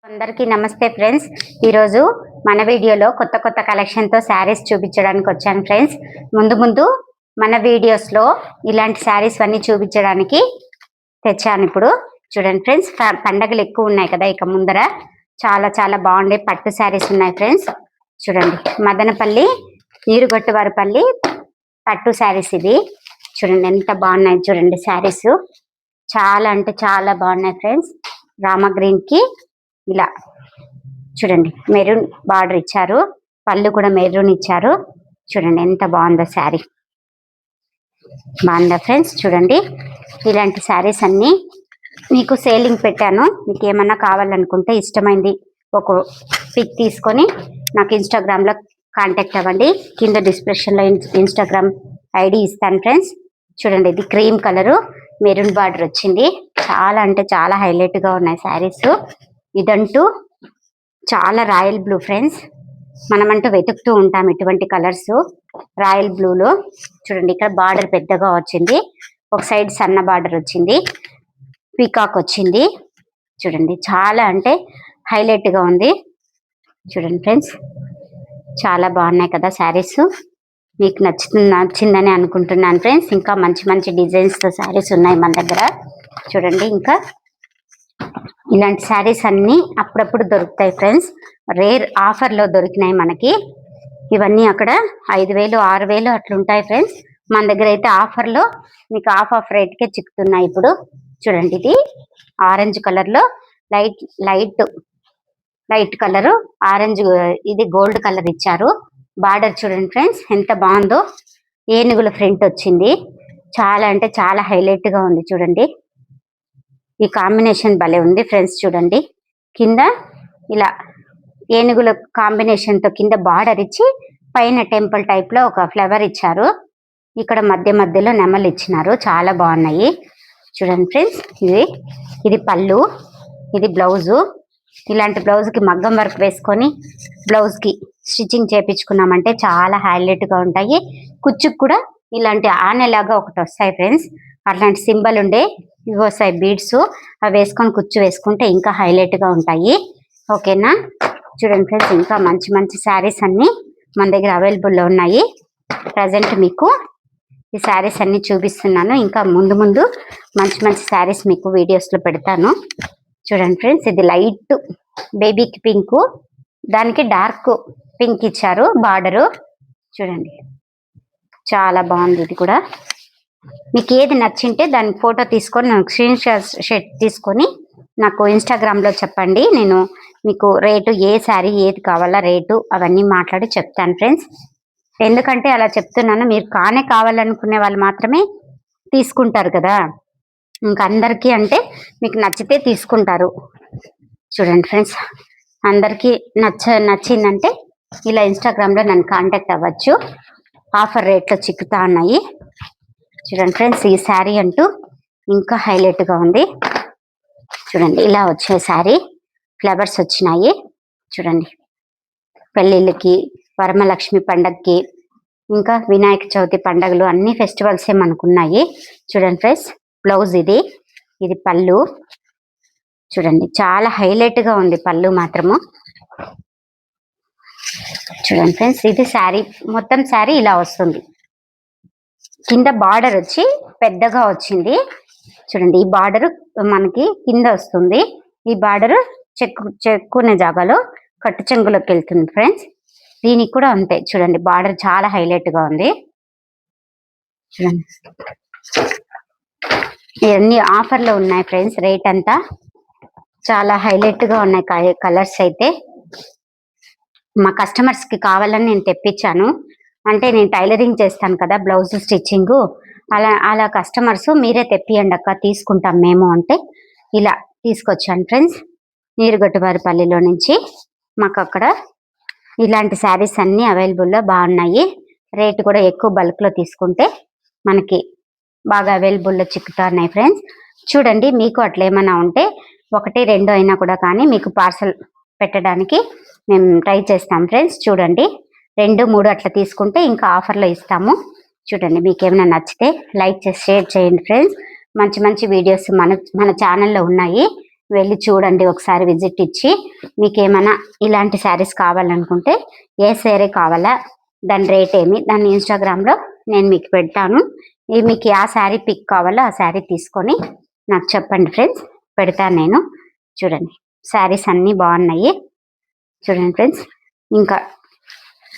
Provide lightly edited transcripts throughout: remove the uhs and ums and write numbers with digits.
అందరికీ నమస్తే ఫ్రెండ్స్. ఈరోజు మన వీడియోలో కొత్త కొత్త కలెక్షన్తో శారీస్ చూపించడానికి వచ్చాను ఫ్రెండ్స్. ముందు మన వీడియోస్లో ఇలాంటి శారీస్ అన్నీ చూపించడానికి తెచ్చాను. ఇప్పుడు చూడండి ఫ్రెండ్స్, పండగలు ఎక్కువ ఉన్నాయి కదా, ఇక ముందర చాలా చాలా బాగుండే పట్టు శారీస్ ఉన్నాయి ఫ్రెండ్స్. చూడండి, మదనపల్లి నీరుగొట్టువారిపల్లి పట్టు శారీస్. ఇది చూడండి ఎంత బాగున్నాయి. చూడండి శారీస్ చాలా అంటే చాలా బాగున్నాయి ఫ్రెండ్స్. రామ గ్రీన్ కి ఇలా చూడండి మెరూన్ బార్డర్ ఇచ్చారు, పళ్ళు కూడా మెరూన్ ఇచ్చారు. చూడండి ఎంత బాగుందో శారీ, బాగుందా ఫ్రెండ్స్. చూడండి ఇలాంటి శారీస్ అన్ని మీకు సేలింగ్ పెట్టాను. మీకు ఏమన్నా కావాలనుకుంటే ఇష్టమైంది ఒక పిక్ తీసుకొని నాకు ఇన్స్టాగ్రామ్లో కాంటాక్ట్ అవ్వండి. కింద డిస్క్రిప్షన్లో ఇన్స్టాగ్రామ్ ఐడి ఇస్తాను ఫ్రెండ్స్. చూడండి ఇది క్రీమ్ కలరు మెరూన్ బార్డర్ వచ్చింది. చాలా అంటే చాలా హైలైట్గా ఉన్నాయి శారీస్. ఇదంటూ చాలా రాయల్ బ్లూ ఫ్రెండ్స్. మనమంటూ వెతుకుతూ ఉంటాం ఇటువంటి కలర్స్. రాయల్ బ్లూలో చూడండి ఇక్కడ బార్డర్ పెద్దగా వచ్చింది, ఒక సైడ్ సన్న బార్డర్ వచ్చింది, పీకాక్ వచ్చింది. చూడండి చాలా అంటే హైలైట్గా ఉంది. చూడండి ఫ్రెండ్స్ చాలా బాగున్నాయి కదా శారీస్. మీకు నచ్చిందని అనుకుంటున్నాను ఫ్రెండ్స్. ఇంకా మంచి మంచి డిజైన్స్తో శారీస్ ఉన్నాయి మన దగ్గర. చూడండి ఇంకా ఇలాంటి శారీస్ అన్నీ అప్పుడప్పుడు దొరుకుతాయి ఫ్రెండ్స్. రేర్ ఆఫర్లో దొరికినాయి మనకి. ఇవన్నీ అక్కడ 5,000 6,000 అట్లుంటాయి ఫ్రెండ్స్. మన దగ్గర అయితే ఆఫర్లో మీకు ఆఫ్ రేట్కే చిక్కుతున్నాయి. ఇప్పుడు చూడండి ఇది ఆరెంజ్ కలర్లో లైట్ కలరు ఆరెంజ్, ఇది గోల్డ్ కలర్ ఇచ్చారు. బార్డర్ చూడండి ఫ్రెండ్స్ ఎంత బాగుందో. ఏనుగుల ప్రింట్ వచ్చింది. చాలా అంటే చాలా హైలైట్గా ఉంది. చూడండి ఈ కాంబినేషన్ భలే ఉంది ఫ్రెండ్స్. చూడండి కింద ఇలా ఏనుగుల కాంబినేషన్తో కింద బార్డర్ ఇచ్చి పైన టెంపుల్ టైప్లో ఒక ఫ్లవర్ ఇచ్చారు. ఇక్కడ మధ్యలో నెమలు ఇచ్చినారు. చాలా బాగున్నాయి. చూడండి ఫ్రెండ్స్ ఇది పళ్ళు, ఇది బ్లౌజు. ఇలాంటి బ్లౌజ్కి మగ్గం వర్క్ వేసుకొని బ్లౌజ్కి స్టిచ్చింగ్ చేయించుకున్నామంటే చాలా హైలైట్గా ఉంటాయి. కుచ్చుకు కూడా ఇలాంటి ఆనెలాగా ఒకటి వస్తాయి ఫ్రెండ్స్. అట్లాంటి సింబల్ ఉండే ఇవి వస్తాయి బీడ్స్. అవి వేసుకొని కుచ్చు వేసుకుంటే ఇంకా హైలైట్గా ఉంటాయి. ఓకేనా. చూడండి ఫ్రెండ్స్ ఇంకా మంచి మంచి శారీస్ అన్నీ మన దగ్గర అవైలబుల్లో ఉన్నాయి. ప్రజెంట్ మీకు ఈ శారీస్ అన్నీ చూపిస్తున్నాను. ఇంకా ముందు మంచి మంచి శారీస్ మీకు వీడియోస్లో పెడతాను. చూడండి ఫ్రెండ్స్ ఇది లైట్ బేబీకి పింక్, దానికి డార్క్ పింక్ ఇచ్చారు బార్డరు. చూడండి చాలా బాగుంది. ఇది కూడా మీకు ఏది నచ్చింటే దాని ఫోటో తీసుకొని నాకు స్క్రీన్ షాట్ తీసుకొని నాకు ఇన్స్టాగ్రామ్లో చెప్పండి. నేను మీకు రేటు, ఏ శారీ ఏది కావాలా రేటు అవన్నీ మాట్లాడి చెప్తాను ఫ్రెండ్స్. ఎందుకంటే అలా చెప్తున్నాను, మీరు కావాలనుకునే వాళ్ళు మాత్రమే తీసుకుంటారు కదా. ఇంకా అందరికీ అంటే మీకు నచ్చితే తీసుకుంటారు. చూడండి ఫ్రెండ్స్ అందరికీ నచ్చిందంటే ఇలా ఇన్స్టాగ్రామ్లో నన్ను కాంటాక్ట్ అవ్వచ్చు. ఆఫర్ రేట్లో చిక్కుతా ఉన్నాయి. చూడండి ఫ్రెండ్స్ ఈ శారీ అంటూ ఇంకా హైలైట్గా ఉంది. చూడండి ఇలా వచ్చే శారీ ఫ్లవర్స్ వచ్చినాయి. చూడండి పెళ్ళిళ్ళకి, వరమలక్ష్మి పండగకి, ఇంకా వినాయక చవితి పండగలు అన్ని ఫెస్టివల్సే మనకున్నాయి. చూడండి ఫ్రెండ్స్ బ్లౌజ్ ఇది పళ్ళు. చూడండి చాలా హైలైట్గా ఉంది పళ్ళు మాత్రము. చూడండి ఫ్రెండ్స్ ఇది శారీ, మొత్తం శారీ ఇలా వస్తుంది. కింద బార్డర్ వచ్చి పెద్దగా వచ్చింది. చూడండి ఈ బార్డర్ మనకి కింద వస్తుంది. ఈ బార్డర్ చెక్కునే జాగాలో కట్టు చెంగులోకి వెళ్తుంది ఫ్రెండ్స్. దీనికి కూడా అంతే. చూడండి బార్డర్ చాలా హైలైట్గా ఉంది. చూడండి ఇవన్నీ ఆఫర్లో ఉన్నాయి ఫ్రెండ్స్. రేట్ అంతా చాలా హైలైట్గా ఉన్నాయి కలర్స్ అయితే. మా కస్టమర్స్కి కావాలని నేను తెప్పించాను. అంటే నేను టైలరింగ్ చేస్తాను కదా, బ్లౌజ్ స్టిచ్చింగ్. అలా కస్టమర్స్ మీరే తెప్పియండి అక్క తీసుకుంటాం మేము అంటే ఇలా తీసుకొచ్చాను ఫ్రెండ్స్. నీరుగొట్టువారిపల్లిలో నుంచి మాకు అక్కడ ఇలాంటి శారీస్ అన్నీ అవైలబుల్లో బాగున్నాయి. రేటు కూడా ఎక్కువ బల్క్లో తీసుకుంటే మనకి బాగా అవైలబుల్లో చిక్కుతున్నాయి ఫ్రెండ్స్. చూడండి మీకు అట్లా ఏమైనా ఉంటే 1 2 అయినా కూడా కానీ మీకు పార్సల్ పెట్టడానికి మేము ట్రై చేస్తాం ఫ్రెండ్స్. చూడండి 2 3 అట్లా తీసుకుంటే ఇంకా ఆఫర్లో ఇస్తాము. చూడండి మీకు ఏమైనా నచ్చితే లైక్ చేసి షేర్ చేయండి ఫ్రెండ్స్. మంచి మంచి వీడియోస్ మన ఛానల్లో ఉన్నాయి. వెళ్ళి చూడండి, ఒకసారి విజిట్ ఇచ్చి మీకు ఏమైనా ఇలాంటి శారీస్ కావాలనుకుంటే ఏ శారీ కావాలా, దాని రేట్ ఏమి, దాన్ని ఇన్స్టాగ్రామ్లో నేను మీకు పెడతాను. మీకు ఆ శారీ పిక్ కావాలో ఆ శారీ తీసుకొని నాకు చెప్పండి ఫ్రెండ్స్, పెడతాను నేను. చూడండి శారీస్ అన్నీ బాగున్నాయి. చూడండి ఫ్రెండ్స్, ఇంకా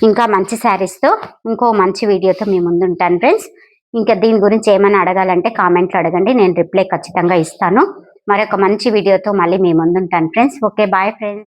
ఇంకా మంచి శారీస్తో ఇంకో మంచి వీడియోతో మీ ముందు ఉంటాను ఫ్రెండ్స్. ఇంకా దీని గురించి ఏమైనా అడగాలంటే కామెంట్లో అడగండి, నేను రిప్లై ఖచ్చితంగా ఇస్తాను. మరొక మంచి వీడియోతో మళ్ళీ మీ ముందు ఉంటాను ఫ్రెండ్స్. Okay, bye friends.